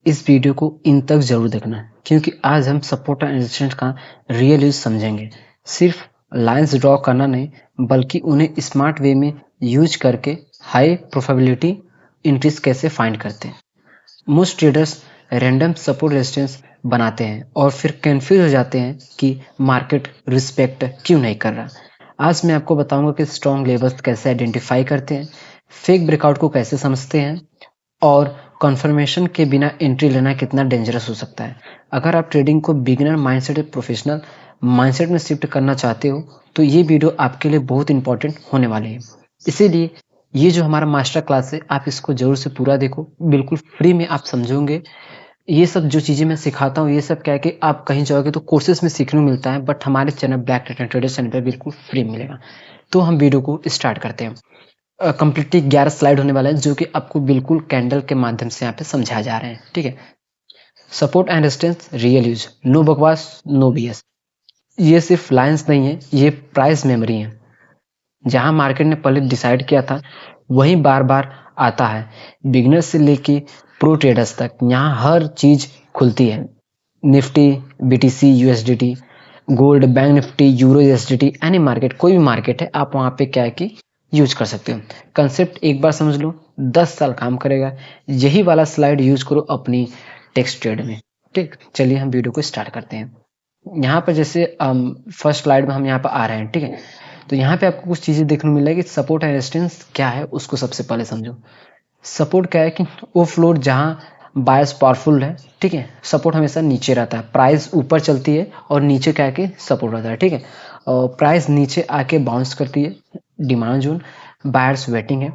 इस वीडियो को इन तक ज़रूर देखना क्योंकि आज हम सपोर्ट एंड रेजिस्टेंस का रियल यूज़ समझेंगे। सिर्फ लाइंस ड्रॉ करना नहीं बल्कि उन्हें स्मार्ट वे में यूज करके हाई प्रोबेबिलिटी एंट्रीज कैसे फाइंड करते हैं। Most traders random support resistance बनाते हैं और फिर कंफ्यूज हो जाते हैं कि मार्केट रिस्पेक्ट क्यों नहीं कर रहा। आज मैं आपको बताऊंगा कि स्ट्रॉन्ग लेवल्स कैसे आइडेंटिफाई करते हैं, फेक ब्रेकआउट को कैसे समझते हैं और कन्फर्मेशन के बिना एंट्री लेना कितना डेंजरस हो सकता है। अगर आप ट्रेडिंग को बिगिनर माइंडसेट से प्रोफेशनल माइंडसेट में शिफ्ट करना चाहते हो तो ये वीडियो आपके लिए बहुत इंपॉर्टेंट होने वाली है। इसीलिए ये जो हमारा मास्टर क्लास है आप इसको जरूर से पूरा देखो, बिल्कुल फ्री में आप समझोगे। ये सब जो चीज़ें मैं सिखाता हूँ ये सब क्या है कि आप कहीं जाओगे तो कोर्सेज में सीखने को मिलता है, बट हमारे चैनल ब्लैक ट्रेडर्स चैनल पर बिल्कुल फ्री मिलेगा। तो हम वीडियो को स्टार्ट करते हैं। कंप्लीटली 11 स्लाइड होने वाला है जो कि आपको बिल्कुल कैंडल के माध्यम से यहाँ पे समझाए जा रहे हैं। ठीक है, support and resistance real use, no बकवास नो बीएस। ये सिर्फ लाइंस नहीं है, ये प्राइस मेमोरी है। जहां मार्केट ने पहले डिसाइड किया था वही बार बार आता है। बिगिनर से लेके प्रो ट्रेडर्स तक यहाँ हर चीज खुलती है। Nifty, BTC, USDT, gold, bank Nifty, euro, USDT, any market, कोई भी मार्केट है आप वहां पे क्या है कि यूज कर सकते हो। कंसेप्ट एक बार समझ लो 10 साल काम करेगा। यही वाला स्लाइड यूज करो अपनी टेक्स्ट ट्रेड में। ठीक, चलिए हम वीडियो को स्टार्ट करते हैं। यहाँ पर जैसे फर्स्ट स्लाइड में हम यहाँ पर आ रहे हैं। ठीक है, तो यहाँ पे आपको कुछ चीजें देखने को मिल रहा है कि सपोर्ट एंड रेजिस्टेंस क्या है उसको सबसे पहले समझो। सपोर्ट क्या है कि वो फ्लोर जहाँ बायस पावरफुल है। ठीक है, सपोर्ट हमेशा नीचे रहता है, प्राइस ऊपर चलती है और नीचे क्या है कि सपोर्ट रहता है। ठीक है, और प्राइस नीचे आके बाउंस करती है, डिमांड जोन, बायर्स वेटिंग है।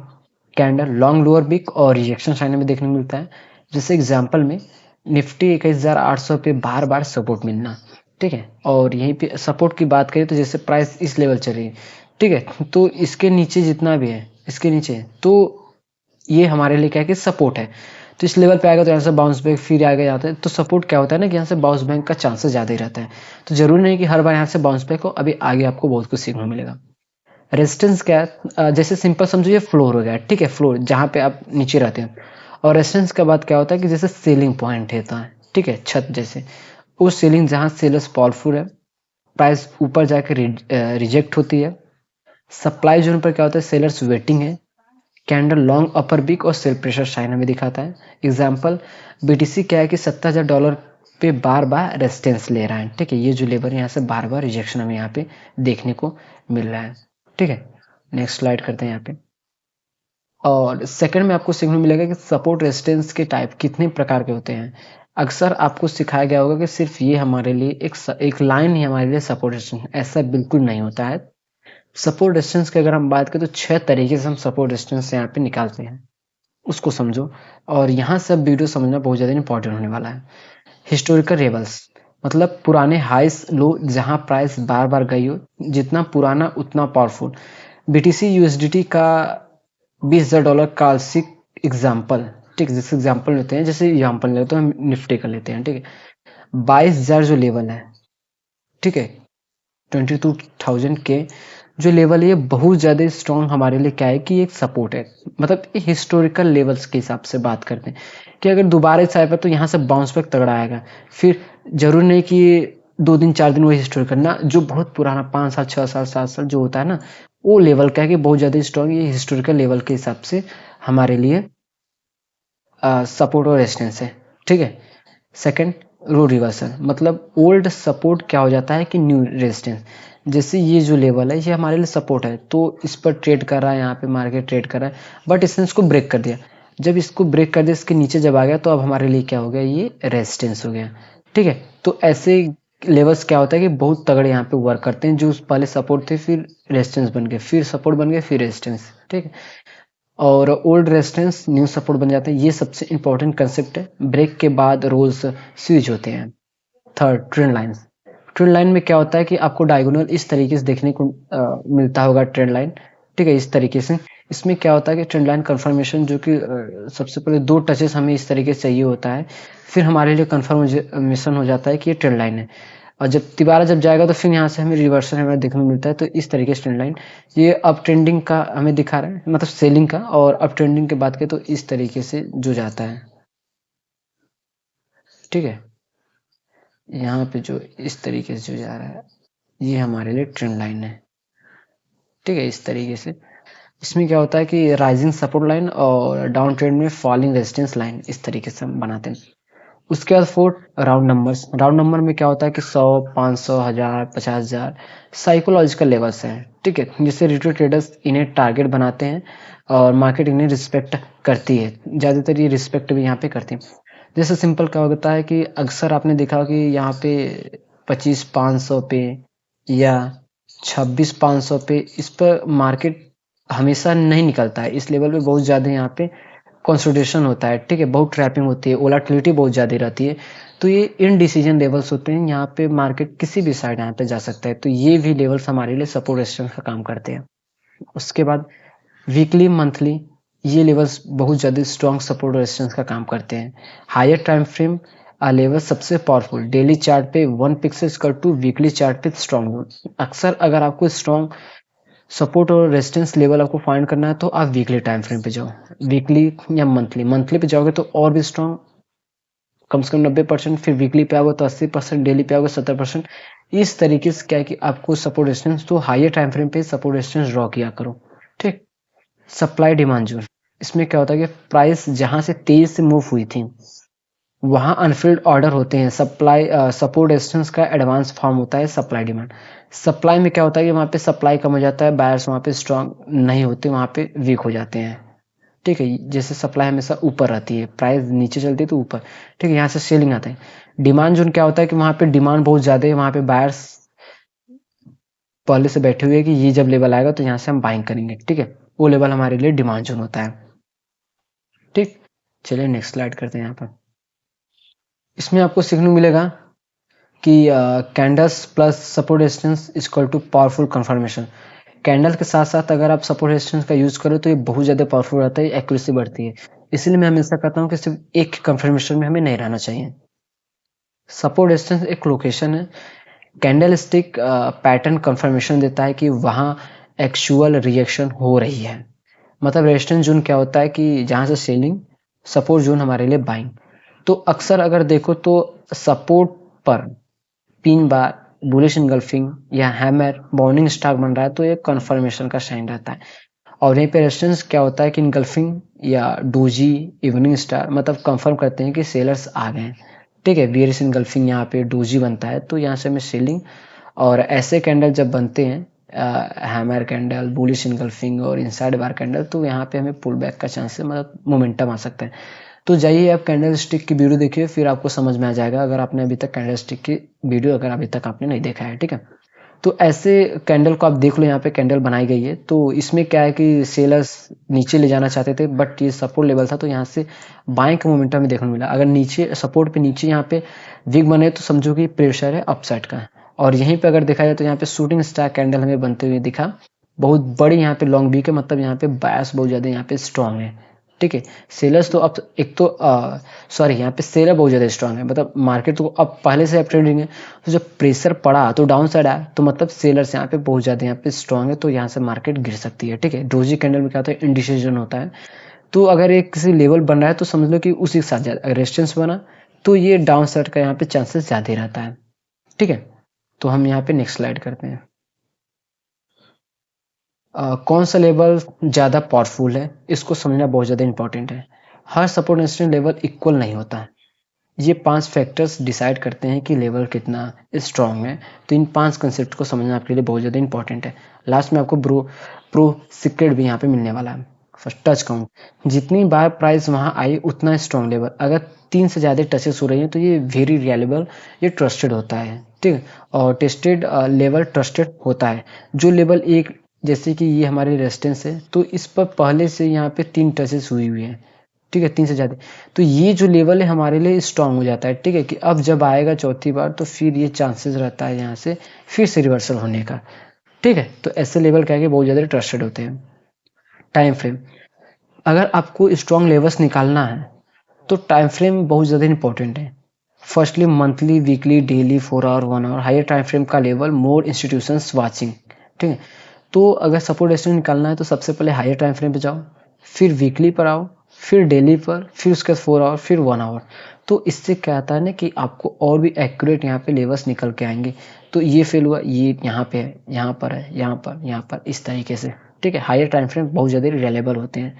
कैंडल लॉन्ग लोअर बिग और रिजेक्शन साइन में देखने को मिलता है। जैसे एग्जांपल में निफ्टी 21,800 पे बार बार सपोर्ट मिलना। ठीक है, और यहीं पे सपोर्ट की बात करें तो जैसे प्राइस इस लेवल चल रही है। ठीक है, तो इसके नीचे जितना भी है, इसके नीचे तो ये हमारे लिए क्या है कि सपोर्ट है। तो इस लेवल पे आएगा तो यहाँ से बाउंस बैक फिर आगे जाता है। तो सपोर्ट क्या होता है ना कि यहाँ से बाउंस बैक का चांसेस ज़्यादा ही रहता है। तो जरूरी नहीं कि हर बार यहाँ से बाउंस बैक हो, अभी आगे आपको बहुत कुछ सीखने मिलेगा। रेजिस्टेंस क्या है, जैसे सिंपल समझो ये फ्लोर हो गया। ठीक है, फ्लोर जहाँ पे आप नीचे रहते हैं। और रेजिस्टेंस के बाद क्या होता है कि जैसे सेलिंग पॉइंट रहता है। ठीक है, छत जैसे वो सेलिंग जहाँ सेलर्स पावरफुल है, प्राइस ऊपर जाके रिजेक्ट होती है। सप्लाई जोन पर क्या होता है, सेलर्स वेटिंग है। कैंडल लॉन्ग अपर बिग और सेल प्रेशर साइन हमें दिखाता है। एग्जांपल बीटीसी क्या है कि $70,000 पे बार बार रेजिस्टेंस ले रहा है। ठीक है, ये जो लेवल यहाँ से बार बार रिजेक्शन हमें यहाँ पे देखने को मिल रहा है। ठीक है, नेक्स्ट स्लाइड करते हैं यहाँ पे। और सेकंड में आपको सीखने मिलेगा कि सपोर्ट रेजिस्टेंस के टाइप कितने प्रकार के होते हैं। अक्सर आपको सिखाया गया होगा कि सिर्फ ये हमारे लिए एक लाइन ही हमारे लिए सपोर्ट रेजिस्टेंस, ऐसा बिल्कुल नहीं होता है। सपोर्ट रेजिस्टेंस की अगर हम बात करें तो 6 तरीके से हम सपोर्ट रेजिस्टेंस यहाँ पे निकालते हैं, उसको समझो। और यहाँ सब वीडियो समझना बहुत ज़्यादा इंपॉर्टेंट होने वाला है। हिस्टोरिकल लेवल्स मतलब पुराने हाइस लो जहाँ प्राइस बार बार गई हो, जितना पुराना उतना पावरफुल। बीटीसी यूएसडीटी का $20,000 काल्सिक एग्जाम्पल। ठीक, जैसे एग्जाम्पल लेते हैं, जैसे एग्जाम्पल लेते हैं हम निफ्टी का लेते हैं। ठीक है, 22,000 जो लेवल है, ठीक है, 22,000 के जो लेवल है ये बहुत ज़्यादा स्ट्रॉन्ग हमारे लिए क्या है कि एक सपोर्ट है। मतलब ये हिस्टोरिकल लेवल्स के हिसाब से बात करते हैं कि अगर दोबारा इस आए तो यहाँ से बाउंस बैक तगड़ा आएगा। फिर जरूरी नहीं कि 2 दिन 4 दिन वो हिस्टोरिकल ना, जो बहुत पुराना 5 साल 6 साल 7 साल जो होता है ना, वो लेवल क्या है कि बहुत ज़्यादा स्ट्रॉन्ग, ये हिस्टोरिकल लेवल के हिसाब से हमारे लिए सपोर्ट और रेजिस्टेंस है। ठीक है, सेकंड रो रिवर्सल मतलब ओल्ड सपोर्ट क्या हो जाता है कि न्यू रेजिस्टेंस। जैसे ये जो लेवल है ये हमारे लिए सपोर्ट है, तो इस पर ट्रेड कर रहा है, यहाँ पे मार्केट ट्रेड कर रहा है, बट इसने इसको ब्रेक कर दिया। जब इसको ब्रेक कर दिया, इसके नीचे जब आ गया तो अब हमारे लिए क्या हो गया, ये रेजिस्टेंस हो गया। ठीक है, तो ऐसे लेवल्स क्या होता है कि बहुत तगड़े यहाँ पे वर्क करते हैं, जो पहले सपोर्ट थे फिर रेजिस्टेंस बन गए, फिर सपोर्ट बन गए, फिर रेजिस्टेंस। ठीक है, और ओल्ड रेजिस्टेंस न्यू सपोर्ट बन जाते हैं। ये सबसे इंपॉर्टेंट कंसेप्ट है। ब्रेक के बाद रोल्स स्विच होते हैं। Third trend lines. Trend line में क्या होता है कि आपको डायगोनल इस तरीके से देखने को मिलता होगा ट्रेंड लाइन। ठीक है, इस तरीके से इसमें क्या होता है कि ट्रेंड लाइन कंफर्मेशन, जो कि सबसे पहले 2 टचेस हमें इस तरीके से चाहिए होता है, फिर हमारे लिए कंफर्मेशन हो जाता है कि ये ट्रेंड लाइन है। और जब तिबारा जब जाएगा तो फिर यहाँ से हमें रिवर्सल हमें देखने को मिलता है। तो इस तरीके से ट्रेंड लाइन ये अप ट्रेंडिंग का हमें दिखा रहा है, मतलब सेलिंग का। और अप ट्रेंडिंग की बात करें तो इस तरीके से जो जाता है। ठीक है, यहाँ पे जो इस तरीके से जो जा रहा है ये हमारे लिए ट्रेंड लाइन है। ठीक है, इस तरीके से इसमें क्या होता है कि राइजिंग सपोर्ट लाइन और डाउन ट्रेंड में फॉलिंग रेजिस्टेंस लाइन, इस तरीके से हम बनाते हैं। उसके बाद fourth, round numbers. Round number में क्या होता है कि 100, 500, 1000, 50,000 साइकोलॉजिकल लेवल्स हैं। ठीक है, जिससे रिटेल ट्रेडर्स इन्हें टारगेट बनाते हैं और मार्केट इन्हें रिस्पेक्ट करती है। ज़्यादातर ये रिस्पेक्ट भी यहाँ पे करती है। जैसे सिंपल क्या होता है कि अक्सर आपने देखा कि यहाँ पे 25,500 पे या 26,500 पे इस पर मार्केट हमेशा नहीं निकलता है। इस लेवल पे बहुत ज़्यादा यहाँ पे कंसोलिडेशन होता है। ठीक है, बहुत ट्रैपिंग होती है, वोलेटिलिटी बहुत ज़्यादा रहती है। तो ये इनडिसीजन लेवल्स होते हैं, यहाँ पे मार्केट किसी भी साइड यहाँ पे जा सकता है। तो ये भी लेवल्स हमारे लिए सपोर्ट रेजिस्टेंस का काम करते हैं। उसके बाद वीकली, मंथली, ये लेवल्स बहुत ज़्यादा स्ट्रॉन्ग सपोर्ट रेजिस्टेंस का काम करते हैं। हायर टाइम फ्रेम लेवल सबसे पावरफुल, डेली चार्ट पे 1 पिक्सल टू वीकली चार्ट पे स्ट्रॉन्ग। अक्सर अगर आपको स्ट्रॉन्ग सपोर्ट और रेजिस्टेंस लेवल आपको फाइंड करना है तो आप वीकली टाइम फ्रेम पे जाओ, वीकली या मंथली पे जाओगे तो और भी स्ट्रॉन्ग, कम से कम 90%, फिर वीकली पे आओगे तो 80%, डेली पे आओगे 70%। इस तरीके से क्या है कि आपको सपोर्ट रेजिस्टेंस तो हायर टाइम फ्रेम पे सपोर्ट रेजिस्टेंस ड्रॉ किया करो। ठीक, सप्लाई डिमांड जोन, इसमें क्या होता है कि प्राइस जहां से तेज से मूव हुई थी वहां अनफिल्ड ऑर्डर होते हैं। सप्लाई सपोर्ट रेजिस्टेंस का एडवांस फॉर्म होता है सप्लाई डिमांड। सप्लाई में क्या होता है कि वहां पे सप्लाई कम हो जाता है, बायर्स वहां पे स्ट्रांग नहीं होते, वहां पे वीक हो जाते हैं। ठीक है, जैसे सप्लाई हमेशा ऊपर रहती है, प्राइस नीचे चलती है तो ऊपर। ठीक है, यहाँ से सेलिंग आता है। डिमांड जोन क्या होता है कि वहां पे डिमांड बहुत ज्यादा है, वहां पे बायर्स पहले से बैठे हुए हैं कि ये जब लेवल आएगा तो यहाँ से हम बाइंग करेंगे। ठीक है, वो लेवल हमारे लिए डिमांड जोन होता है। ठीक, चलिए नेक्स्ट स्लाइड करते हैं। यहाँ पर इसमें आपको सीखने को मिलेगा कि candles plus support resistance equal to powerful confirmation. Candle के साथ साथ अगर आप सपोर्ट रेजिस्टेंस का यूज करो तो ये बहुत ज़्यादा पावरफुल रहता है, एक्यूरेसी बढ़ती है। इसलिए मैं हमेशा कहता हूँ कि सिर्फ एक कंफर्मेशन में हमें नहीं रहना चाहिए। सपोर्ट रेजिस्टेंस एक लोकेशन है, कैंडल स्टिक पैटर्न कंफर्मेशन देता है कि वहाँ एक्चुअल रिएक्शन हो रही है। मतलब रेजिस्टेंस जोन क्या होता है कि जहाँ से सेलिंग, सपोर्ट जोन हमारे लिए बाइंग। तो अक्सर अगर देखो तो सपोर्ट पर 3 बार बुलिश इनगल्फिंग या हैमर मॉर्निंग स्टार बन रहा है तो ये कंफर्मेशन का साइन रहता है। और यहीं पे रेजिस्टेंस क्या होता है कि इनगल्फिंग या डोजी, इवनिंग स्टार, मतलब कंफर्म करते हैं कि सेलर्स आ गए हैं। ठीक है, बियरिश इनगल्फिंग यहाँ पे डोजी बनता है तो यहाँ से हमें सेलिंग। और ऐसे कैंडल जब बनते हैं, हैमर कैंडल, बुलिश इनगल्फिंग और इनसाइड बार कैंडल, तो यहाँ पे हमें पुल बैक का चांस है, मतलब मोमेंटम आ सकता है। तो जाइए आप कैंडल स्टिक की वीडियो देखिए, फिर आपको समझ में आ जाएगा, अगर आपने अभी तक कैंडल स्टिक की वीडियो अगर अभी तक आपने नहीं देखा है। ठीक है, तो ऐसे कैंडल को आप देख लो, यहाँ पे कैंडल बनाई गई है। तो इसमें क्या है कि सेलर्स नीचे ले जाना चाहते थे बट ये सपोर्ट लेवल था तो यहाँ से बाइंग का मोमेंटम में देखने को मिला। अगर नीचे सपोर्ट पे नीचे यहाँ पे विग बने तो समझो कि प्रेशर है अपसाइड का। और यहीं पे अगर देखा जाए तो यहाँ पे शूटिंग स्टार कैंडल हमें बनते हुए दिखा, बहुत बड़ी यहाँ पे लॉन्ग वीक है, मतलब यहाँ पे बायस बहुत ज्यादा यहाँ पे स्ट्रॉन्ग है। ठीक है, सेलर्स तो अब एक तो सॉरी यहाँ पे सेलर बहुत ज़्यादा स्ट्रांग है, मतलब मार्केट तो अब पहले से अप ट्रेंडिंग है। तो जब प्रेशर पड़ा तो डाउन साइड आया तो मतलब सेलर्स यहाँ पे बहुत ज़्यादा यहाँ पे स्ट्रांग है, तो यहाँ से मार्केट गिर सकती है। ठीक है, डोजी कैंडल में क्या होता है, इंडिसीजन होता है। तो अगर एक किसी लेवल बन रहा है तो समझ लो कि उसी के साथ ज़्यादा रेजिस्टेंस बना तो ये डाउन साइड का यहाँ पे चांसेस ज़्यादा रहता है। ठीक है, तो हम यहाँ पे नेक्स्ट स्लाइड करते हैं। कौन सा लेवल ज़्यादा पावरफुल है, इसको समझना बहुत ज़्यादा इंपॉर्टेंट है। हर सपोर्ट रेजिस्टेंस लेवल इक्वल नहीं होता है। ये 5 फैक्टर्स डिसाइड करते हैं कि लेवल कितना स्ट्रॉन्ग है। तो इन 5 कंसेप्ट को समझना आपके लिए बहुत ज़्यादा इंपॉर्टेंट है। लास्ट में आपको प्रो सीक्रेट भी यहाँ पे मिलने वाला है। फर्स्ट, टच काउंट, जितनी बार प्राइस वहाँ आई उतना स्ट्रॉन्ग लेवल। अगर 3 से ज़्यादा टचेस हो रही हैं तो ये वेरी रिलायबल, ये ट्रस्टेड होता है। ठीक है, और टेस्टेड लेवल ट्रस्टेड होता है। जो लेवल एक, जैसे कि ये हमारे रेजिस्टेंस है तो इस पर पहले से यहाँ पे 3 टचेस हुई हुई है। ठीक है, 3 से ज़्यादा, तो ये जो लेवल है हमारे लिए स्ट्रांग हो जाता है। ठीक है, कि अब जब आएगा चौथी बार तो फिर ये चांसेस रहता है यहाँ से फिर से रिवर्सल होने का। ठीक है, तो ऐसे लेवल क्या है कि बहुत ज़्यादा ट्रस्टेड होते हैं। टाइम फ्रेम, अगर आपको स्ट्रॉन्ग लेवल्स निकालना है तो टाइम फ्रेम बहुत ज़्यादा इंपॉर्टेंट है। Firstly monthly, weekly, daily, 4 hour, 1 hour, higher time frame का लेवल, मोर इंस्टीट्यूशंस वाचिंग। ठीक है, तो अगर सपोर्ट रेजिस्टेंस निकालना है तो सबसे पहले हायर टाइम फ्रेम पे जाओ, फिर वीकली पर आओ, फिर डेली पर, फिर उसके बाद 4 आवर, फिर 1 आवर। तो इससे क्या आता है ना कि आपको और भी एक्यूरेट यहाँ पे लेवल्स निकल के आएंगे। तो ये फेल हुआ, ये यहाँ पे है, यहाँ पर है, यहाँ पर, यहाँ पर, इस तरीके से। ठीक है, हायर टाइम फ्रेम बहुत ज़्यादा रिलेबल होते हैं।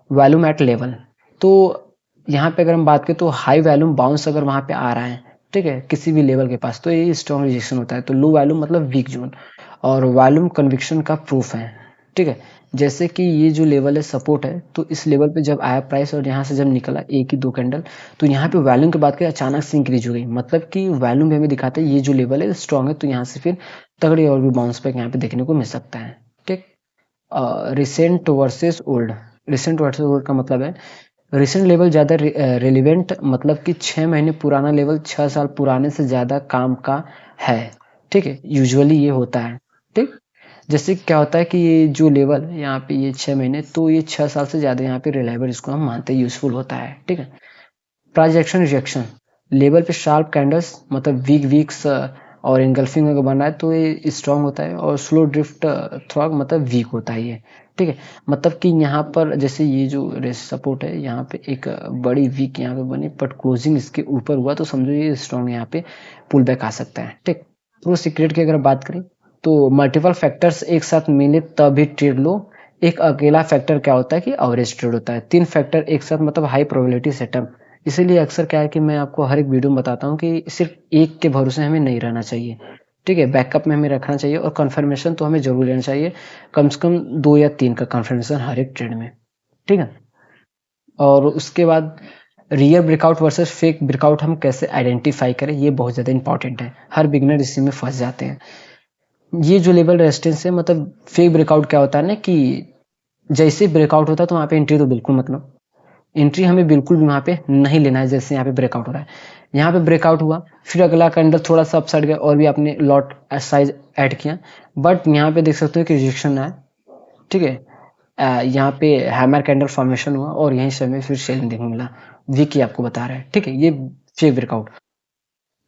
वॉल्यूम एट लेवल, तो यहाँ पे अगर हम बात करें तो हाई वॉल्यूम बाउंस अगर वहाँ पे आ रहा है, ठीक है, किसी भी लेवल के पास, तो ये स्ट्रॉन्ग रिजेक्शन होता है। तो लो वॉल्यूम मतलब वीक जोन, और वॉल्यूम कन्विक्शन का प्रूफ है। ठीक है, जैसे कि ये जो लेवल है सपोर्ट है, तो इस लेवल पे जब आया प्राइस और यहाँ से जब निकला एक ही 2 कैंडल, तो यहाँ पे वॉल्यूम की बात करें अचानक से इंक्रीज हो गई, मतलब कि वॉल्यूम भी हमें दिखाता है ये जो लेवल है स्ट्रॉन्ग है, तो यहाँ से फिर तगड़े और भी बाउंस बैक यहाँ पे देखने को मिल सकता है। ठीक, recent versus old, recent versus old का मतलब है रिसेंट लेवल ज़्यादा रिलेवेंट, मतलब कि 6 महीने पुराना लेवल 6 साल पुराने से ज़्यादा काम का है। ठीक है, यूजुअली ये होता है। ठीक, जैसे क्या होता है कि ये जो लेवल है यहाँ पे, ये 6 महीने, तो ये 6 साल से ज़्यादा यहाँ पे रिलायबल इसको हम मानते हैं, यूजफुल होता है। ठीक है, ट्रांजैक्शन रिजेक्शन, लेवल पे शार्प कैंडल्स मतलब वीक वीक्स और इंगल्फिंग अगर बना है तो ये स्ट्रांग होता है, और स्लो ड्रिफ्ट थ्रॉग मतलब वीक होता है ये। ठीक है, मतलब कि यहाँ पर जैसे ये जो रेस सपोर्ट है यहाँ पे एक बड़ी वीक यहाँ पे बनी, बट क्लोजिंग इसके ऊपर हुआ, तो समझो ये स्ट्रांग यहाँ पे पुल बैक आ सकता है। ठीक, प्रो सीक्रेट की अगर बात करें तो मल्टीपल फैक्टर्स एक साथ मिले तभी ट्रेड लो। एक अकेला फैक्टर क्या होता है कि एवरेज ट्रेड होता है। 3 फैक्टर एक साथ मतलब हाई प्रोबेबिलिटी सेटअप। इसीलिए अक्सर क्या है कि मैं आपको हर एक वीडियो में बताता हूँ कि सिर्फ एक के भरोसे हमें नहीं रहना चाहिए। ठीक है, बैकअप में हमें रखना चाहिए, और कंफर्मेशन तो हमें जरूर लेना चाहिए, कम से कम 2 या 3 का कंफर्मेशन हर एक ट्रेड में। ठीक है, और उसके बाद real breakout versus fake breakout हम कैसे आइडेंटिफाई करें, ये बहुत ज़्यादा इंपॉर्टेंट है। हर बिगनर इसी में फंस जाते हैं। ये जो लेवल रेजिस्टेंस है, मतलब फेक ब्रेकआउट क्या होता है ना कि जैसे ब्रेकआउट होता है तो वहाँ पे एंट्री तो बिल्कुल मतलब एंट्री हमें बिल्कुल भी वहाँ पे नहीं लेना है। जैसे यहाँ पे ब्रेकआउट हो रहा है, यहाँ पे ब्रेकआउट हुआ, फिर अगला कैंडल थोड़ा सा अपसाइड गया और भी आपने लॉट साइज ऐड किया, बट यहाँ पे देख सकते हो कि रिजेक्शन आया। ठीक है, यहाँ पे हैमर कैंडल फॉर्मेशन हुआ और यहीं से हमें फिर सेलिंग देखने को मिला। वीकी आपको बता रहा है। ठीक है, ये फेक ब्रेकआउट।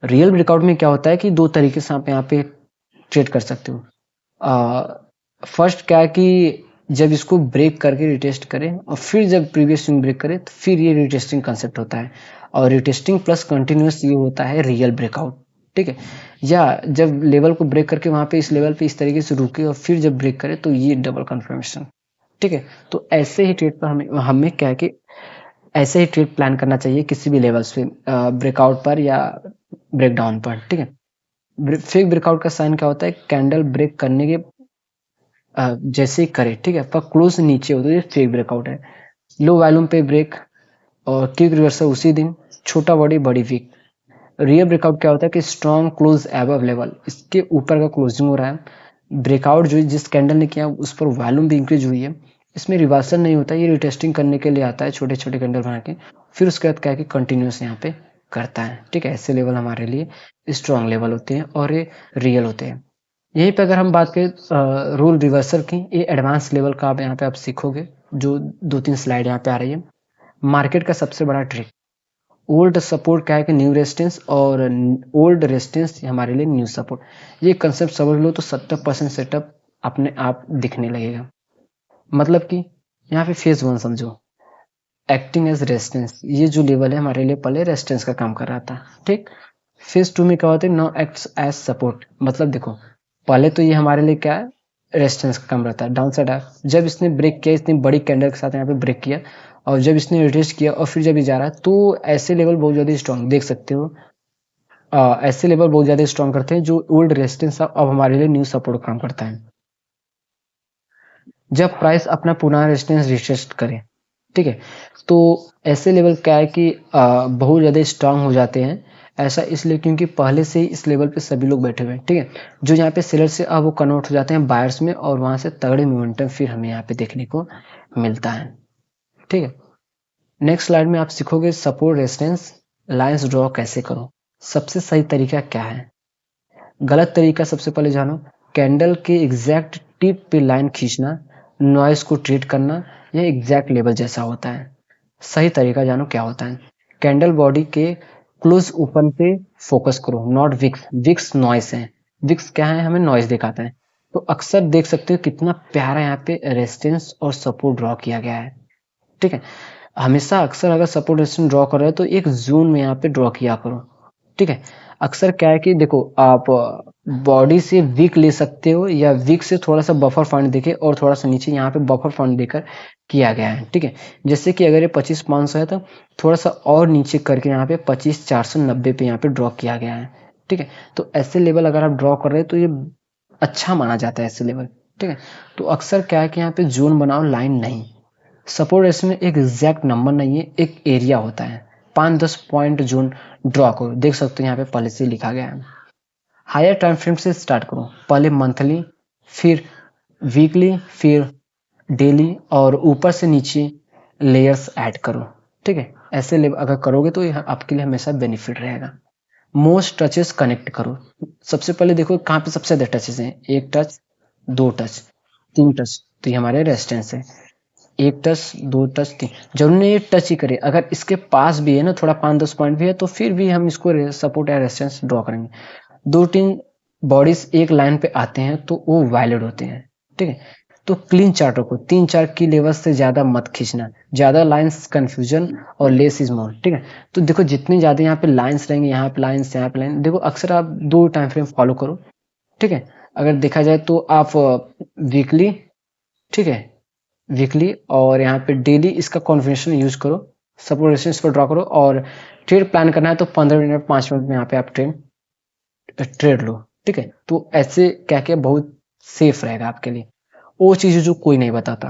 रियल ब्रेकआउट में क्या होता है कि 2 तरीके से आप यहाँ पे ट्रेड कर सकते हो। फर्स्ट क्या है कि जब इसको ब्रेक करके रिटेस्ट करें और फिर जब प्रीवियस स्विंग ब्रेक करें, तो फिर ये रिटेस्टिंग कंसेप्ट होता है, और रिटेस्टिंग प्लस कंटिन्यूस ये होता है रियल ब्रेकआउट। ठीक है, या जब लेवल को ब्रेक करके वहां पे इस लेवल पे इस तरीके से रुके और फिर जब ब्रेक करे तो ये डबल कंफर्मेशन। ठीक है, तो ऐसे ही ट्रेड पर हमें हमें क्या है कि ऐसे ही ट्रेड प्लान करना चाहिए किसी भी लेवल्स पे, ब्रेकआउट पर या ब्रेकडाउन पर। ठीक है, फेक ब्रेकआउट का साइन क्या होता है, कैंडल ब्रेक करने के जैसे ही करे, ठीक है, पर क्लोज नीचे हो तो ये फेक ब्रेकआउट है। लो वॉल्यूम पे ब्रेक और क्विक रिवर्सल उसी दिन, छोटा बॉडी बड़ी वीक। रियल ब्रेकआउट क्या होता है कि स्ट्रॉन्ग क्लोज एबव लेवल, इसके ऊपर का क्लोजिंग हो रहा है, ब्रेकआउट जो जिस कैंडल ने किया उस पर वॉल्यूम भी इंक्रीज हुई है, इसमें रिवर्सल नहीं होता, ये रिटेस्टिंग करने के लिए आता है छोटे छोटे कैंडल बना के, फिर उसके बाद क्या है कि कंटिन्यूस यहाँ पे करता है। ठीक है, ऐसे लेवल हमारे लिए स्ट्रॉन्ग लेवल होते हैं और ये रियल होते हैं। यहीं पे अगर हम बात करें रोल रिवर्सल की, ये एडवांस लेवल का आप यहाँ पे आप सीखोगे, जो 2-3 स्लाइड यहाँ पे आ रही है। मार्केट का सबसे बड़ा ट्रिक, ओल्ड सपोर्ट क्या है कि न्यू रेजिस्टेंस, और ओल्ड रेजिस्टेंस हमारे लिए न्यू सपोर्ट। ये कंसेप्ट समझ लो तो 70% सेटअप अपने आप दिखने लगेगा। मतलब कि यहाँ पे फेज 1 समझो, एक्टिंग एज रेजिस्टेंस, ये जो लेवल है हमारे लिए पहले रेजिस्टेंस का काम कर रहा था। ठीक, फेज 2 में क्या होता है, नाउ एक्ट्स एज सपोर्ट, मतलब देखो पहले तो ये हमारे लिए क्या है, रेजिस्टेंस का काम रहता है, डाउन साइड है। जब इसने ब्रेक किया, इतनी बड़ी कैंडल के साथ यहाँ पे ब्रेक किया, और जब इसने रिटेस्ट किया और फिर जब ये जा रहा है, तो ऐसे लेवल बहुत ज्यादा स्ट्रॉन्ग देख सकते हो। ऐसे लेवल बहुत ज्यादा स्ट्रॉन्ग करते हैं, जो ओल्ड रेजिस्टेंस अब हमारे लिए न्यू सपोर्ट काम करता है। जब प्राइस अपना पुराना रेजिस्टेंस रिटेस्ट करे, ठीक है, तो ऐसे लेवल क्या है कि बहुत ज़्यादा स्ट्रांग हो जाते हैं। ऐसा इसलिए क्योंकि पहले से ही इस लेवल पे सभी लोग बैठे हुए हैं। ठीक है, जो यहाँ पे सेलर से अब वो कन्वर्ट हो जाते हैं बायर्स में, और वहां से तगड़े मोमेंटम फिर हमें यहाँ पे देखने को मिलता है। ठीक है, नेक्स्ट स्लाइड में आप सीखोगे सपोर्ट रेजिस्टेंस लाइंस ड्रॉ कैसे करो। सबसे सही तरीका क्या है, गलत तरीका सबसे पहले जानो, कैंडल के एग्जैक्ट टिप पे लाइन खींचना, नॉइस को ट्रीट करना, यह एग्जैक्ट लेवल जैसा होता है। सही तरीका जानो क्या होता है, कैंडल बॉडी के क्लोज ओपन पे फोकस करो, नॉट विक्स। विक्स नॉइस है, विक्स क्या है, हमें नॉइस दिखाता है। तो अक्सर देख सकते हो कितना प्यारा यहाँ पे रेजिस्टेंस और सपोर्ट ड्रॉ किया गया है। ठीक है, हमेशा अक्सर अगर सपोर्ट रेजिस्टेंस ड्रॉ कर रहे हो तो एक जोन में यहाँ पे ड्रॉ किया करो, ठीक है। अक्सर क्या है कि देखो आप बॉडी से वीक ले सकते हो या वीक से थोड़ा सा बफर पॉइंट देके और थोड़ा सा नीचे यहाँ पे बफर पॉइंट देकर किया गया है, ठीक है। जैसे कि अगर ये 25,500 है तो थोड़ा सा और नीचे करके यहाँ पे 25,490 पे यहाँ पे ड्रॉ किया गया है, ठीक है। तो ऐसे लेवल अगर आप ड्रॉ कर रहे हो तो ये अच्छा माना जाता है ऐसे लेवल, ठीक है। तो अक्सर क्या है कि यहाँ पे जोन बनाओ, लाइन नहीं। सपोर्ट रेजिस्टेंस में एक एग्जैक्ट नंबर नहीं है, एक एरिया होता है। 5-10 पॉइंट जोन ड्रॉ करो, देख सकते हो यहाँ पे पहले से लिखा गया है। हायर टाइम फ्रेम से स्टार्ट करो, पहले मंथली, फिर वीकली, फिर डेली और ऊपर से नीचे लेयर्स ऐड करो, ठीक है। ऐसे अगर करोगे तो यह आपके लिए हमेशा बेनिफिट रहेगा। मोस्ट टचेस कनेक्ट करो, सबसे पहले देखो कहाँ पे सबसे ज्यादा टचेस हैं। 1 टच, 2 टच, 3 टच, तो ये हमारे रेजिस्टेंस है। 1 टच, 2 टच, 3, जरूरी नहीं ये टच ही करे, अगर इसके पास भी है ना थोड़ा 5-10 पॉइंट भी है तो फिर भी हम इसको सपोर्ट या रेजिस्टेंस ड्रॉ करेंगे। 2-3 बॉडीज एक लाइन पे आते हैं तो वो वैलिड होते हैं, ठीक है। तो क्लीन चार्ट रखो, 3-4 की लेवल से ज्यादा मत खींचना, ज्यादा लाइंस कंफ्यूजन और लेस इज मोर, ठीक है। तो देखो जितनी ज्यादा यहाँ पे लाइंस रहेंगे, यहाँ पे लाइंस, यहाँ पे लाइन, देखो अक्सर आप 2 टाइम फ्रेम फॉलो करो, ठीक है। अगर देखा जाए तो आप वीकली, ठीक है, वीकली और यहाँ पे डेली इसका कॉन्फिगरेशन यूज करो, सपोर्ट रेजिस्टेंस पर ड्रॉ करो। और ट्रेड प्लान करना है तो 15 मिनट 5 मिनट में यहाँ पे आप ट्रेड लो, ठीक है। तो ऐसे क्या क्या बहुत सेफ रहेगा आपके लिए, वो चीजें जो कोई नहीं बताता।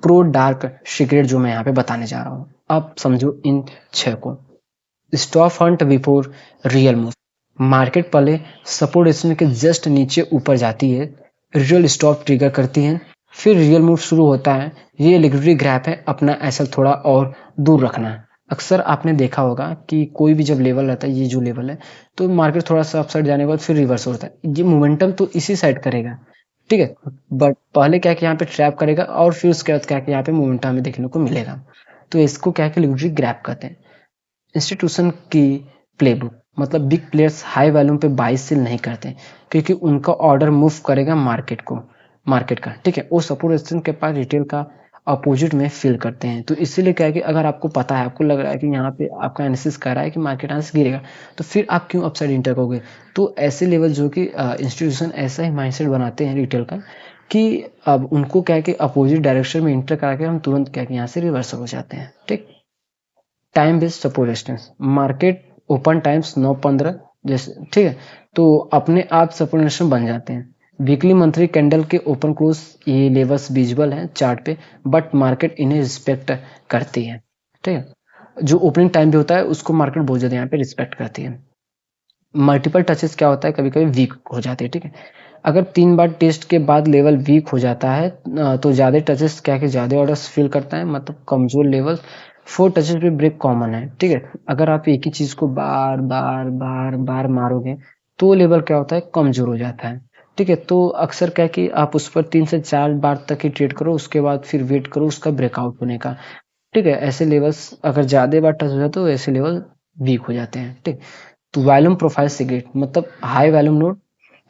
प्रो डार्क सीक्रेट जो मैं यहाँ पे बताने जा रहा हूँ, आप समझो इन 6 को। Stop Hunt before real move, market पहले सपोर्ट रेजिस्टेंस के जस्ट नीचे ऊपर जाती है, रियल स्टॉप ट्रिगर करती है, फिर रियल मूव शुरू होता है। ये लिक्विडिटी ग्रैप है, अपना ऐसा थोड़ा और दूर रखना है। अक्सर आपने देखा होगा कि कोई भी जब लेवल रहता है, ये जो लेवल है, तो मार्केट थोड़ा सा अपसाइड जाने के बाद फिर रिवर्स होता है, ये मोमेंटम तो इसी साइड करेगा, ठीक है। बट पहले क्या कि यहाँ पे ट्रैप करेगा और फिर उसके बाद क्या कि यहाँ पे मोमेंटम हमें देखने को मिलेगा। तो इसको क्या कि लिक्विडिटी ग्रैप कहते हैं। इंस्टीट्यूशन की प्लेबुक, मतलब बिग प्लेयर्स हाई वॉल्यूम पे बाई सेल नहीं करते क्योंकि उनका ऑर्डर मूव करेगा मार्केट का, ठीक है। वो सपोर्ट रेजिस्टेंस के पास रिटेल का अपोजिट में फिल करते हैं। तो इसीलिए क्या है कि अगर आपको पता है, आपको लग रहा है कि यहाँ पे आपका एनालिसिस कर रहा है कि मार्केट यहाँ से गिरेगा, तो फिर आप क्यों अपसाइड इंटर करोगे। तो ऐसे लेवल जो कि इंस्टीट्यूशन ऐसा ही माइंडसेट बनाते हैं रिटेल का कि अब उनको क्या है कि अपोजिट डायरेक्शन में इंटर करा के हम तुरंत क्या है कि यहाँ से रिवर्सल हो जाते हैं, ठीक। Time based support resistance, market open times 9-15 जैसे, ठीक है, तो अपने आप सपोर्ट रेजिस्टेंस बन जाते हैं। वीकली मंथली कैंडल के ओपन क्लोज ये लेवल्स विजिबल हैं चार्ट पे, बट मार्केट इन्हें रिस्पेक्ट करती है, ठीक है। जो ओपनिंग टाइम भी होता है उसको मार्केट बहुत ज्यादा यहाँ पे रिस्पेक्ट करती है। मल्टीपल टचेस क्या होता है, कभी कभी वीक हो जाते हैं, ठीक है। अगर 3 बार टेस्ट के बाद लेवल वीक हो जाता है तो ज्यादा टचेस क्या कि ज्यादा ऑर्डर्स फिल करता है, मतलब कमजोर लेवल 4 टचेस पे ब्रेक कॉमन है, ठीक है। अगर आप एक ही चीज को बार बार बार बार मारोगे तो लेवल क्या होता है, कमजोर हो जाता है, ठीक है। तो अक्सर क्या कि आप उस पर 3 से 4 बार तक ही ट्रेड करो, उसके बाद फिर वेट करो उसका ब्रेकआउट होने का, ठीक है। ऐसे लेवल्स अगर ज्यादा बार टच हो जाए तो ऐसे लेवल वीक हो जाते हैं, ठीक। तो वॉल्यूम प्रोफाइल सिगरेट, मतलब हाई वॉल्यूम नोड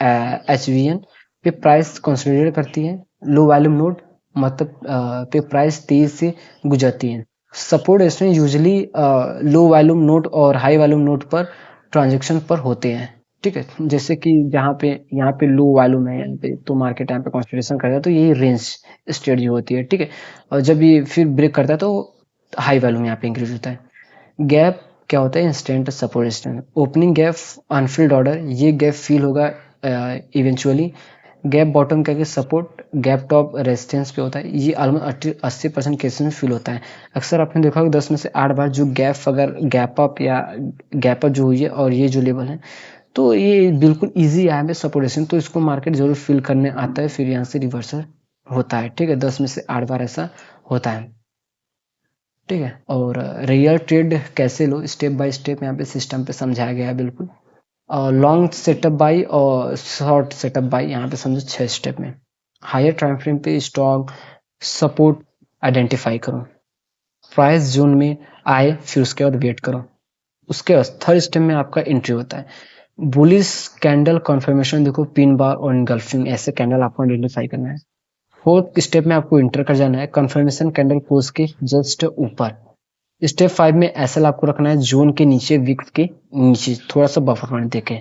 HVN पे प्राइस कंसोलिडेट करती है, लो वॉल्यूम नोड मतलब पे प्राइस तेज से गुजरती है। सपोर्ट इसमें यूजली लो वॉल्यूम नोड और high volume node per transaction पर होते हैं, ठीक है। जैसे कि जहाँ पे यहाँ पे लो वॉल्यूम है, यहाँ पे तो मार्केट यहाँ पे कंसोलिडेशन करेगा तो यही रेंज स्ट्रेटजी होती है, ठीक है। और जब ये फिर ब्रेक करता है तो हाई वॉल्यूम यहाँ पे इंक्रीज होता है। गैप क्या होता है, instant support resistance, opening gap Anfield order, ये गैप फील होगा इवेंचुअली। गैप बॉटम क्या कि सपोर्ट, गैप टॉप रेजिस्टेंस पे होता है, ये ऑलमोस्ट 80% केसेस में फील होता है। अक्सर आपने देखा होगा 10 में से 8 बार जो गैप अगर गैप अप या गैप अप जो हुई है और ये जो लेवल है तो ये बिल्कुल इजी आया है सपोर्ट रेजिस्टेंस, तो इसको मार्केट जरूर फील करने आता है, फिर यहाँ से रिवर्सल होता है, ठीक है। 10 में से 8 बार ऐसा होता है, ठीक है। और रियल ट्रेड कैसे लो, स्टेप बाय स्टेप यहाँ पे सिस्टम पे समझाया गया है बिल्कुल। और लॉन्ग सेटअप बाई और शॉर्ट सेटअप बाई यहाँ पे समझो 6 स्टेप में। हायर टाइम फ्रेम पे स्टॉक सपोर्ट आइडेंटिफाई करो, प्राइस जोन में आए फिर उसके बाद वेट करो। उसके बाद थर्ड स्टेप में आपका एंट्री होता है। बुलिश कैंडल कन्फर्मेशन देखो, पिन बार और इनगल्फिंग ऐसे कैंडल आपको आइडेंटिफाई करना है। फोर्थ स्टेप में आपको इंटर कर जाना है, कंफर्मेशन कैंडल क्लोज के जस्ट ऊपर, स्टेप 5 में एसएल आपको रखना है जोन के नीचे, विक्स के नीचे थोड़ा सा बफर पॉइंट देके।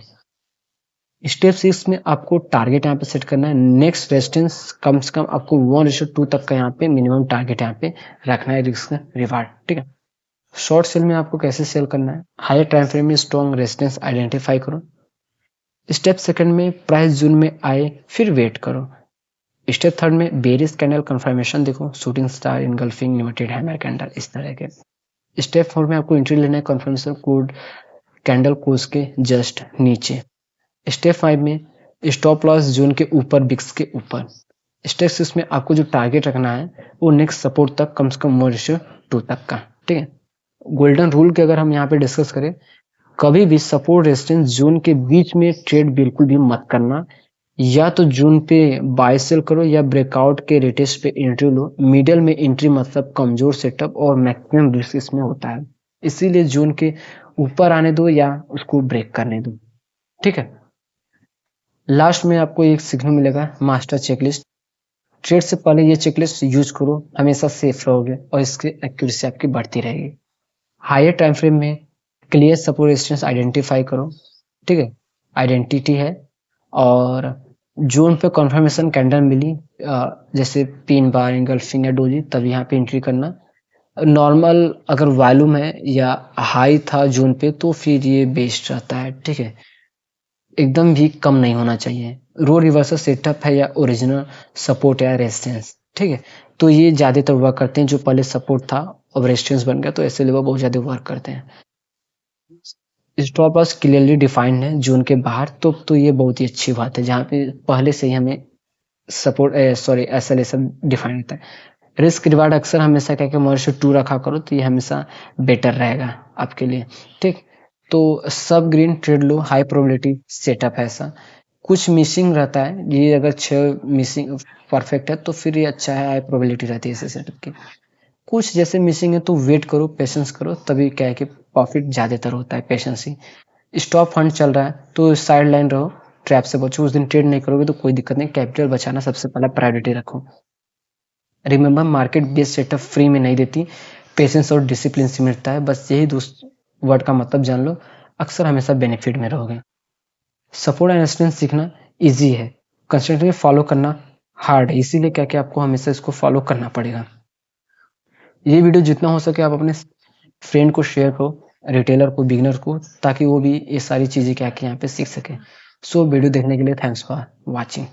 स्टेप 6 में आपको टारगेट यहाँ पे सेट करना है। नेक्स्ट रेजिस्टेंस कम से कम आपको 1:2 तक का यहाँ पे मिनिमम टारगेट यहाँ पे रखना है, रिस्क रिवार्ड, ठीक है। शॉर्ट सेल में आपको कैसे सेल करना है, हायर टाइम फ्रेम में स्ट्रॉन्ग रेजिस्टेंस आइडेंटिफाई करो। स्टेप सेकंड में प्राइस जोन में आए फिर वेट करो। स्टेप थर्ड में बेरिश कैंडल कंफर्मेशन देखो, shooting star, engulfing, limited hammer candle, इस तरह के। स्टेप 4 में आपको एंट्री लेना है कंफर्मेशन कोड कैंडल कोर्स के जस्ट नीचे। स्टेप 5 में स्टॉप लॉस जोन के ऊपर, बिक्स के ऊपर। स्टेप 6 में आपको जो टारगेट रखना है वो नेक्स्ट सपोर्ट तक कम से कम 1:2 तक का, ठीक है। गोल्डन रूल के अगर हम यहाँ पे डिस्कस करें, कभी भी सपोर्ट रेजिस्टेंस जोन के बीच में ट्रेड बिल्कुल भी मत करना। या तो जोन पे बाय सेल करो या ब्रेकआउट के रेटेस्ट पे एंट्री लो। मिडल में एंट्री मतलब कमजोर सेटअप और मैक्सिमम रिस्क इसमें होता है, इसीलिए जोन के ऊपर आने दो या उसको ब्रेक करने दो, ठीक है। लास्ट में आपको एक सीखने मिलेगा मास्टर चेकलिस्ट। ट्रेड से पहले ये चेकलिस्ट यूज करो, हमेशा सेफ रहोगे और इसकी एक्यूरेसी आपकी बढ़ती रहेगी। हायर टाइम फ्रेम में क्लियर सपोर्ट रेजिस्टेंस आइडेंटिफाई करो, ठीक है, आइडेंटिटी है। और जोन पे कंफर्मेशन कैंडल मिली, जैसे पिन बार, इंगल्फिंग या डोजी, तब यहाँ पे एंट्री करना। नॉर्मल अगर वॉल्यूम है या हाई था जोन पे तो फिर ये बेस्ट रहता है, ठीक है। एकदम भी कम नहीं होना चाहिए। रो रिवर्सल सेटअप है या ओरिजिनल सपोर्ट या रेजिस्टेंस, ठीक है, तो ये ज्यादातर वर्क करते हैं। जो पहले सपोर्ट था अब रेजिस्टेंस बन गया तो ऐसे लेवल बहुत ज्यादा वर्क करते हैं। स्टॉप लॉस क्लियरली डिफाइंड है जोन के बाहर, तो ये बहुत ही अच्छी बात है, जहाँ पे पहले से ही हमें सपोर्ट एसएल सब डिफाइन होता है। रिस्क रिवार्ड अक्सर हमेशा क्या मोर 2 रखा करो, तो ये हमेशा बेटर रहेगा आपके लिए, ठीक। तो सब ग्रीन ट्रेड लो, हाई प्रोबेबिलिटी सेटअप है ऐसा। कुछ मिसिंग रहता है, ये अगर 6 मिसिंग परफेक्ट है तो फिर ये अच्छा है, हाई प्रोबेबिलिटी रहती है ऐसे सेटअप की। कुछ जैसे मिसिंग है तो वेट करो, पेशेंस करो, तभी क्या है कि प्रॉफिट ज्यादातर होता है पेशेंस ही। स्टॉप फंड चल रहा है तो साइड लाइन रहो, ट्रैप से बचो। उस दिन ट्रेड नहीं करोगे तो कोई दिक्कत नहीं, कैपिटल बचाना सबसे पहला प्रायोरिटी रखो। Remember, market based setup free में नहीं देती, पेशेंस और डिसिप्लिन से मिलता है। बस यही दोस्त वर्ड का मतलब जान लो, अक्सर हमेशा बेनिफिट में रहोगे। सपोर्ट एंड रेजिस्टेंस सीखना इजी है, कंसिस्टेंटली फॉलो करना हार्ड है, इसीलिए क्या कि आपको हमेशा इसको फॉलो करना पड़ेगा। ये वीडियो जितना हो सके आप अपने फ्रेंड को शेयर करो, रिटेलर को, बिगिनर को, ताकि वो भी ये सारी चीजें क्या कि यहाँ पे सीख सके। सो वीडियो देखने के लिए थैंक्स फॉर वॉचिंग।